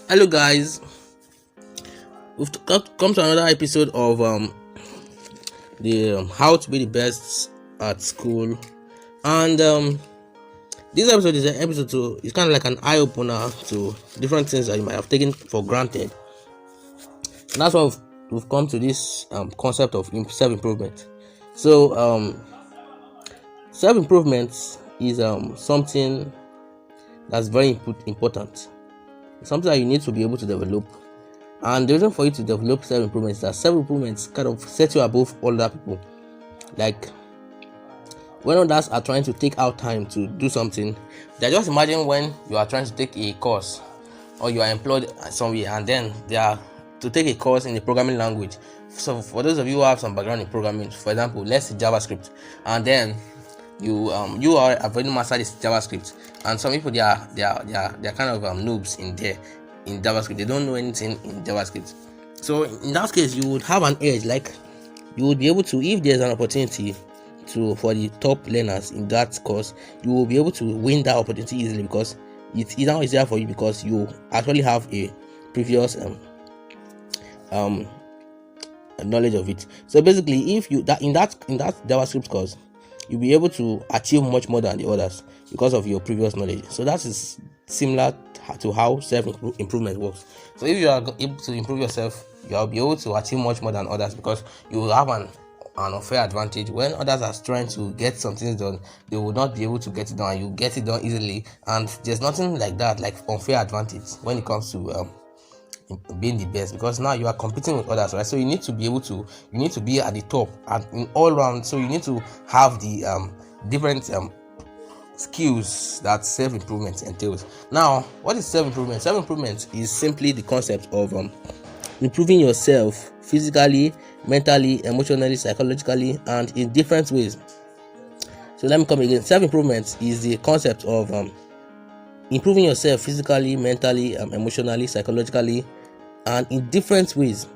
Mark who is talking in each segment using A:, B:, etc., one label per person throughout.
A: Hello, guys. We've come to another episode of the how to be the best at school, and this episode is an episode to it's kind of like an eye opener to different things that you might have taken for granted. And that's why we've come to this concept of self improvement. So self improvement is something that's very important. It's something that you need to be able to develop. And the reason for you to develop self improvement is that self improvement kind of sets you above other people. Like when others are trying to take out time to do something, they just imagine when you are trying to take a course or you are employed somewhere and then they are to take a course in a programming language. So for those of you who have some background in programming, for example, let's say JavaScript, and then you are have already mastered this JavaScript, and some people they are kind of noobs in JavaScript. They don't know anything in JavaScript. So in that case, you would have an edge. Like you would be able to, if there's an opportunity for the top learners in that course, you will be able to win that opportunity easily because it's now easier for you because you actually have a previous knowledge of it. So basically, if you in that JavaScript course, you'll be able to achieve much more than the others because of your previous knowledge. So that is similar to how self-improvement works. So if you are able to improve yourself, you'll be able to achieve much more than others because you will have an unfair advantage. When others are trying to get some things done, they will not be able to get it done, and you get it done easily. And there's nothing like that, like unfair advantage when it comes to being the best, because now you are competing with others, right? So you need to be at the top and in all round. So you need to have the different skills that self-improvement entails. Now, what is self-improvement? Self-improvement is simply the concept of improving yourself physically, mentally, emotionally, psychologically, and in different ways. So let me come again. Self-improvement is the concept of improving yourself physically, mentally, emotionally, psychologically, and in different ways.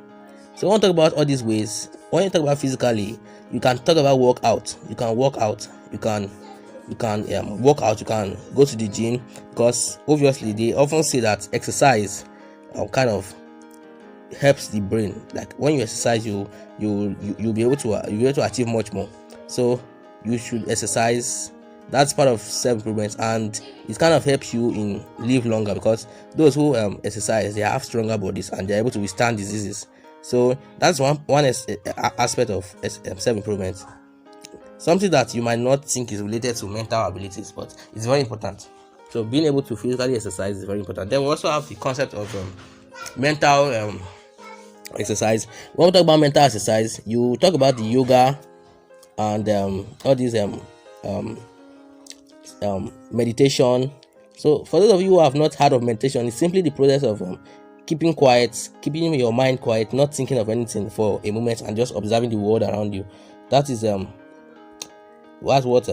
A: So I want to talk about all these ways. When you talk about physically, you can talk about workout. You can work out. You can work out. You can go to the gym, because obviously they often say that exercise kind of helps the brain. Like when you exercise, you'll be able to achieve much more. So you should exercise. That's part of self-improvement, and it kind of helps you in live longer, because those who exercise, they have stronger bodies and they're able to withstand diseases. So that's one aspect of self-improvement, something that you might not think is related to mental abilities, but it's very important. So being able to physically exercise is very important. Then we also have the concept of mental exercise. When we talk about mental exercise, you talk about the yoga and all these meditation. So for those of you who have not heard of meditation, it's simply the process of keeping quiet, keeping your mind quiet, not thinking of anything for a moment, and just observing the world around you. That is that's what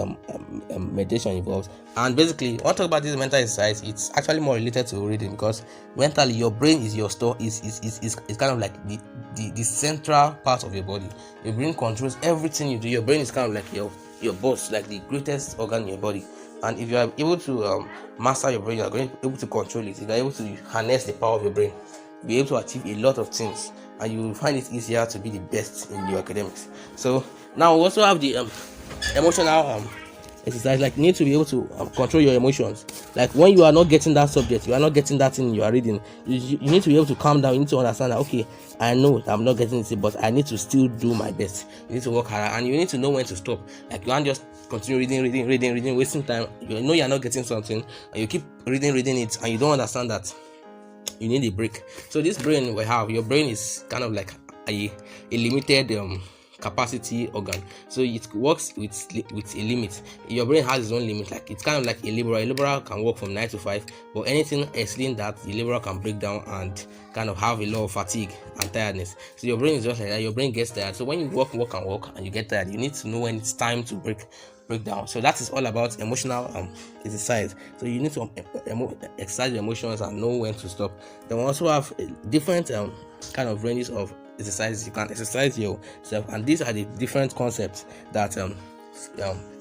A: meditation involves. And basically, when I talk about this mental exercise, it's actually more related to reading, because mentally your brain is your store, is kind of like the central part of your body. Your brain controls everything you do. Your brain is kind of like your boss, like the greatest organ in your body. And if you are able to master your brain, you are going to be able to control it. If you are able to harness the power of your brain, you'll be able to achieve a lot of things, and you will find it easier to be the best in your academics. So now we also have the emotional exercise. Like you need to be able to control your emotions. Like when you are not getting that subject, you are not getting that thing you are reading, you need to be able to calm down. You need to understand that, okay, I know I'm not getting it, but I need to still do my best. You need to work hard, and you need to know when to stop. Like you can't just continue reading, wasting time. You know you are not getting something, and you keep reading it, and you don't understand that you need a break. So this brain we have, your brain is kind of like a limited capacity organ, so it works with a limit. Your brain has its own limit. Like it's kind of like a liberal can work from 9 to 5, but anything exceeding that, the liberal can break down and kind of have a lot of fatigue and tiredness. So your brain is just like that. Your brain gets tired. So when you work and you get tired, you need to know when it's time to break down. So that is all about emotional exercise. So you need to exercise your emotions and know when to stop. Then we also have different kind of ranges of exercises you can exercise yourself, and these are the different concepts that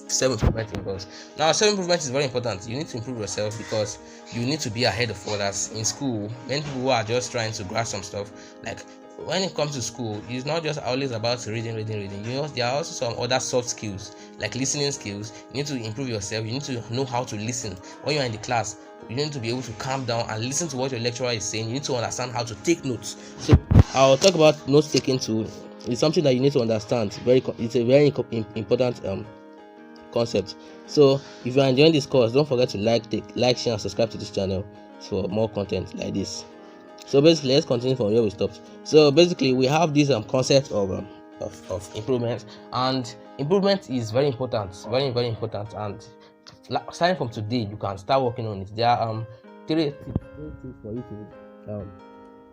A: self-improvement involves. Now, self-improvement is very important. You need to improve yourself because you need to be ahead of others. In school, many people who are just trying to grasp some stuff, like when it comes to school, it's not just always about reading. You know, there are also some other soft skills like listening skills. You need to improve yourself. You need to know how to listen when you're in the class. You need to be able to calm down and listen to what your lecturer is saying. You need to understand how to take notes. So I'll talk about notes taking too. It's something that you need to understand. It's a very important concept. So if you are enjoying this course, don't forget to like, share, and subscribe to this channel for more content like this. So basically, let's continue from where we stopped. So basically, we have this concept of improvement, and improvement is very important, very important. And starting from today, you can start working on it. There are three tips for you to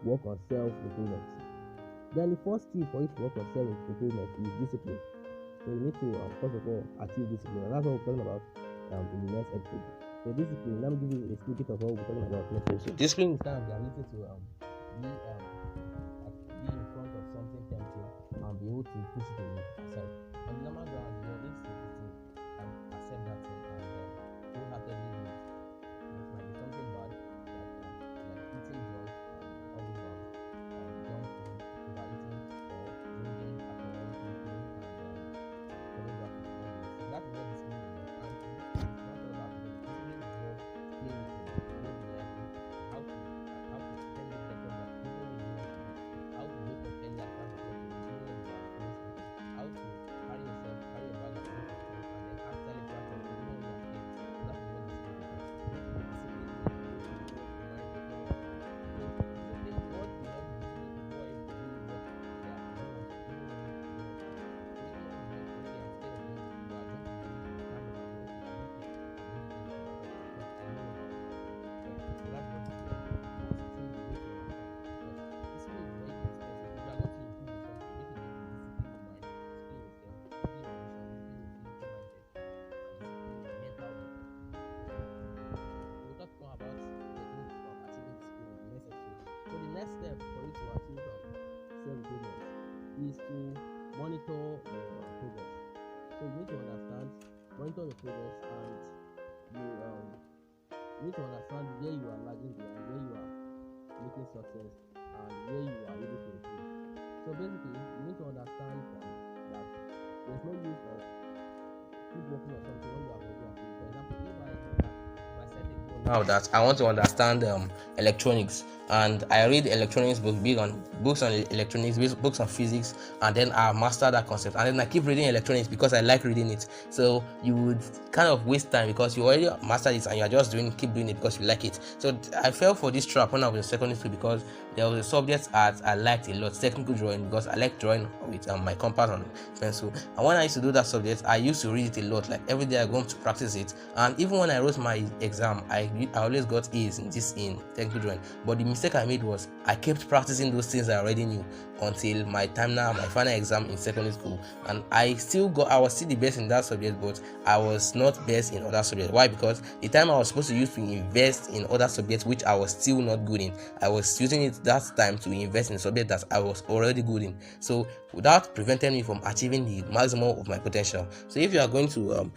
A: work on self-improvement. Then the first tip for you to work on self-improvement is discipline. So you need to first of all achieve discipline, and that's what we're talking about in the next episode. So discipline, let me give you a snippet of what we're talking about next episode. Discipline is kind of the ability to be in front of something tempting and be able to push it aside. On the normal ground, you know, it's accept that thing and wholeheartedly do it. It might be something bad, like eating drugs, all these junk food, overeating, or drinking alcohol, smoking, and coming back to all this. So that is what discipline is. Next step for you to achieve self-improvement is to monitor your progress. So you need to monitor your progress, and you need to understand where you are lagging behind, where you are making success, and where you are able to improve. So basically, you need to understand that there's no use of keep working on something when you are already achieved. For example, if I set a goal now that I want to understand electronics, and I read electronics books on electronics, books on physics, and then I master that concept, and then I keep reading electronics because I like reading it. So you would kind of waste time because you already mastered it and you're just keep doing it because you like it. So I fell for this trap when I was in secondary school because there was a subject I liked a lot, technical drawing, because I like drawing with my compass and pencil. And when I used to do that subject, I used to read it a lot. Like every day I go to practice it, and even when I wrote my exam, I always got A's in technical drawing. But the mistake I made was I kept practicing those things I already knew until my final exam in secondary school, and I was still the best in that subject, but I was not best in other subjects. Why? Because the time I was supposed to use to invest in other subjects which I was still not good in, I was using it that time to invest in subjects that I was already good in. So that prevented me from achieving the maximum of my potential. So if you are going to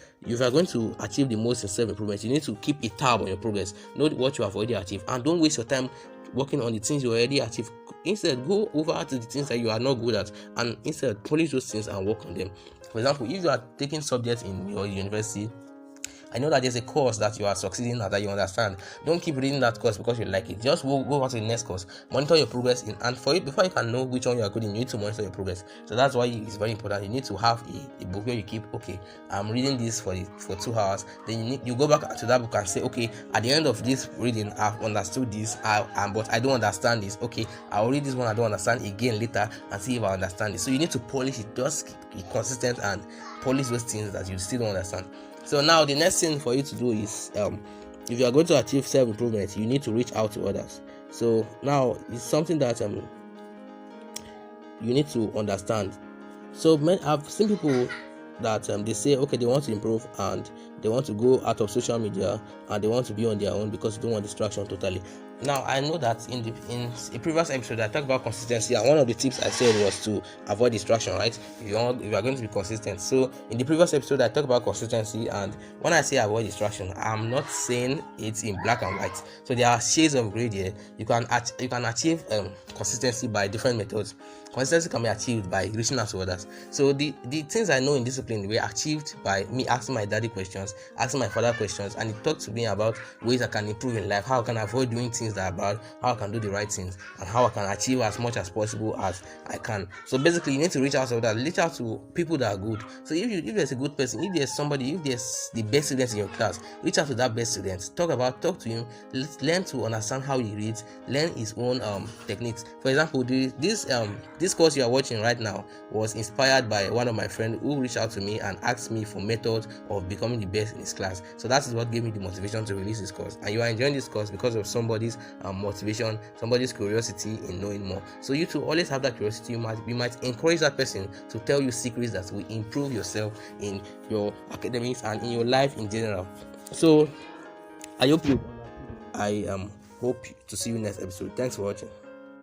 A: achieve the most in self-improvement, you need to keep a tab on your progress, know what you have already achieved, and don't waste your time working on the things you already achieved. Instead, go over to the things that you are not good at, and instead polish those things and work on them. For example, if you are taking subjects in your university, I know that there's a course that you are succeeding at that you understand. Don't keep reading that course because you like it. Just go over to the next course. Monitor your progress and before you can know which one you are good in, you need to monitor your progress. So that's why it's very important. You need to have a book where you keep, okay, I'm reading this for 2 hours. Then you go back to that book and say, okay, at the end of this reading, I've understood this, but I don't understand this. Okay, I'll read this one I don't understand again later and see if I understand it. So you need to polish it. Just be consistent and polish those things that you still don't understand. So now the next thing for you to do is, if you are going to achieve self-improvement, you need to reach out to others. So now it's something that you need to understand. So I've seen people that they say, okay, they want to improve and they want to go out of social media and they want to be on their own because they don't want distraction totally. Now I know that in a previous episode I talked about consistency, and one of the tips I said was to avoid distraction, right? If you are going to be consistent. So in the previous episode I talked about consistency, and when I say avoid distraction, I'm not saying it's in black and white. So there are shades of gray there. You can achieve consistency by different methods. Consistency can be achieved by reaching out to others. So the things I know in discipline were achieved by me asking my daddy questions, asking my father questions, and he talked to me about ways I can improve in life, how I can avoid doing things that are bad, how I can do the right things, and how I can achieve as much as possible as I can. So basically, you need to reach out to others, reach out to people that are good. So if there's a good person, if there's the best student in your class, reach out to that best student, talk to him, learn to understand how he reads, learn his own techniques. For example, this course you are watching right now was inspired by one of my friends who reached out to me and asked me for methods of becoming the best in his class. So that is what gave me the motivation to release this course. And you are enjoying this course because of somebody's motivation, somebody's curiosity in knowing more. So you too always have that curiosity. You might encourage that person to tell you secrets that will improve yourself in your academics and in your life in general. So I hope to see you next episode. Thanks for watching.